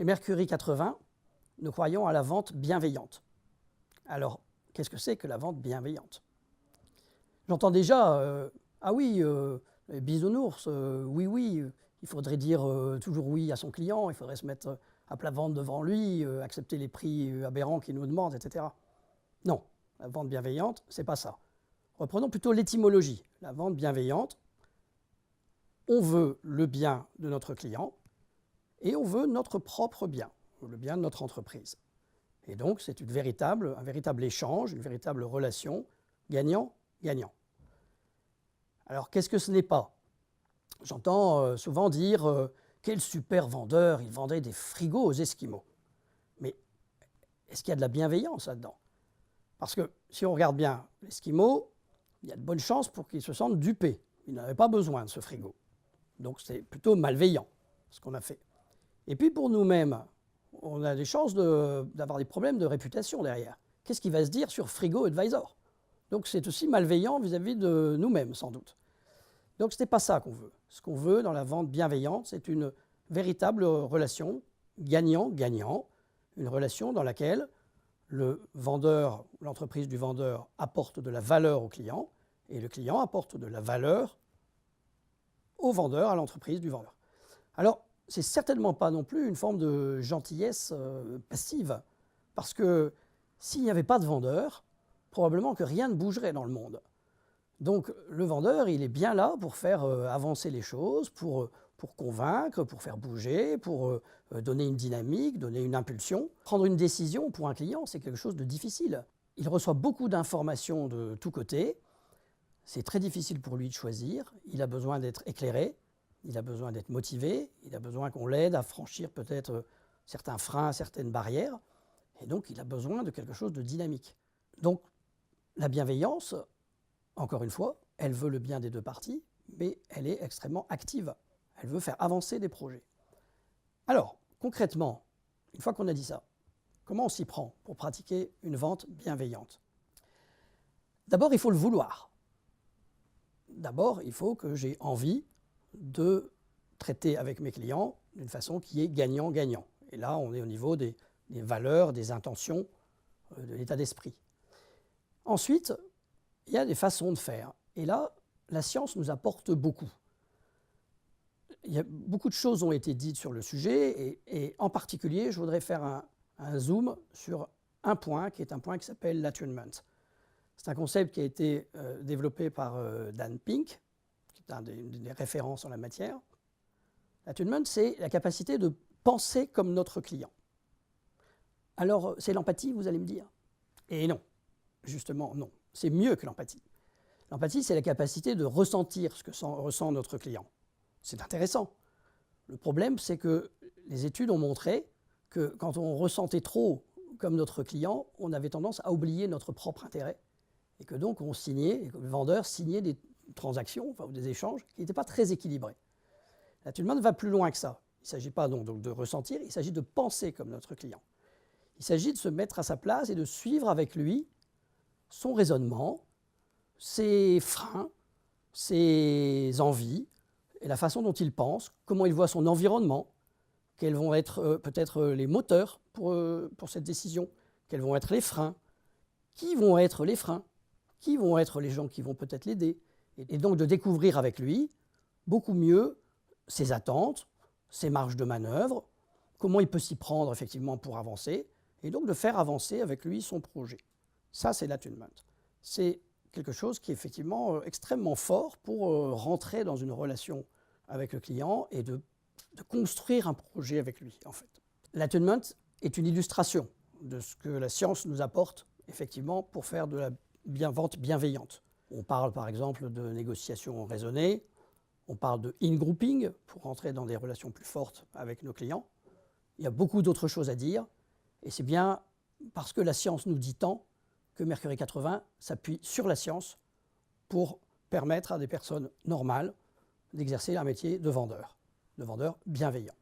Chez Mercury 80, nous croyons à la vente bienveillante. Alors, qu'est-ce que c'est que la vente bienveillante? J'entends déjà, ah oui, bisounours, oui, oui, il faudrait dire toujours oui à son client, il faudrait se mettre à plat ventre devant lui, accepter les prix aberrants qu'il nous demande, etc. Non, la vente bienveillante, c'est pas ça. Reprenons plutôt l'étymologie. La vente bienveillante, on veut le bien de notre client et on veut notre propre bien, le bien de notre entreprise. Et donc, c'est un véritable échange, une véritable relation gagnant-gagnant. Alors, qu'est-ce que ce n'est pas? J'entends souvent dire quel super vendeur, il vendait des frigos aux Esquimaux. Mais est-ce qu'il y a de la bienveillance là-dedans? Parce que si on regarde bien l'Esquimau, il y a de bonnes chances pour qu'il se sente dupé. Il n'avait pas besoin de ce frigo. Donc c'est plutôt malveillant ce qu'on a fait. Et puis pour nous-mêmes, on a des chances d'avoir des problèmes de réputation derrière. Qu'est-ce qu'il va se dire sur Frigo Advisor? Donc c'est aussi malveillant vis-à-vis de nous-mêmes sans doute. Donc ce n'est pas ça qu'on veut. Ce qu'on veut dans la vente bienveillante, c'est une véritable relation gagnant-gagnant, une relation dans laquelle le vendeur, l'entreprise du vendeur apporte de la valeur au client et le client apporte de la valeur au vendeur, à l'entreprise du vendeur. Alors, c'est certainement pas non plus une forme de gentillesse passive, parce que s'il n'y avait pas de vendeur, probablement que rien ne bougerait dans le monde. Donc le vendeur, il est bien là pour faire avancer les choses, pour convaincre, pour faire bouger, pour donner une dynamique, donner une impulsion. Prendre une décision pour un client, c'est quelque chose de difficile. Il reçoit beaucoup d'informations de tous côtés. C'est très difficile pour lui de choisir. Il a besoin d'être éclairé, il a besoin d'être motivé, il a besoin qu'on l'aide à franchir peut-être certains freins, certaines barrières. Et donc il a besoin de quelque chose de dynamique. Donc la bienveillance, encore une fois, elle veut le bien des deux parties, mais elle est extrêmement active. Elle veut faire avancer des projets. Alors, concrètement, une fois qu'on a dit ça, comment on s'y prend pour pratiquer une vente bienveillante? D'abord, il faut le vouloir. D'abord, il faut que j'ai envie de traiter avec mes clients d'une façon qui est gagnant-gagnant. Et là, on est au niveau des valeurs, des intentions, de l'état d'esprit. Ensuite, il y a des façons de faire. Et là, la science nous apporte beaucoup. Beaucoup de choses ont été dites sur le sujet, et en particulier, je voudrais faire un zoom sur un point qui est un point qui s'appelle l'attunement. C'est un concept qui a été développé par Dan Pink, qui est un des références en la matière. L'attunement, c'est la capacité de penser comme notre client. Alors, c'est l'empathie, vous allez me dire? Et non, justement, non. C'est mieux que l'empathie. L'empathie, c'est la capacité de ressentir ce que ressent notre client. C'est intéressant. Le problème, c'est que les études ont montré que quand on ressentait trop comme notre client, on avait tendance à oublier notre propre intérêt. Et que donc, on signait, et que le vendeur signait des transactions, enfin, ou des échanges qui n'étaient pas très équilibrés. L'attunement va plus loin que ça. Il ne s'agit pas donc de ressentir, il s'agit de penser comme notre client. Il s'agit de se mettre à sa place et de suivre avec lui son raisonnement, ses freins, ses envies, et la façon dont il pense, comment il voit son environnement, quels vont être peut-être les moteurs pour cette décision, quels vont être les freins, qui vont être les freins, qui vont être les gens qui vont peut-être l'aider. Et donc de découvrir avec lui beaucoup mieux ses attentes, ses marges de manœuvre, comment il peut s'y prendre effectivement pour avancer, et donc de faire avancer avec lui son projet. Ça, c'est l'attunement. C'est quelque chose qui est effectivement extrêmement fort pour rentrer dans une relation avec le client et de construire un projet avec lui, en fait. L'attunement est une illustration de ce que la science nous apporte, effectivement, pour faire de la vente bienveillante. On parle, par exemple, de négociations raisonnées, on parle de in-grouping, pour rentrer dans des relations plus fortes avec nos clients. Il y a beaucoup d'autres choses à dire, et c'est bien parce que la science nous dit tant que Mercury 80 s'appuie sur la science pour permettre à des personnes normales d'exercer un métier de vendeur bienveillant.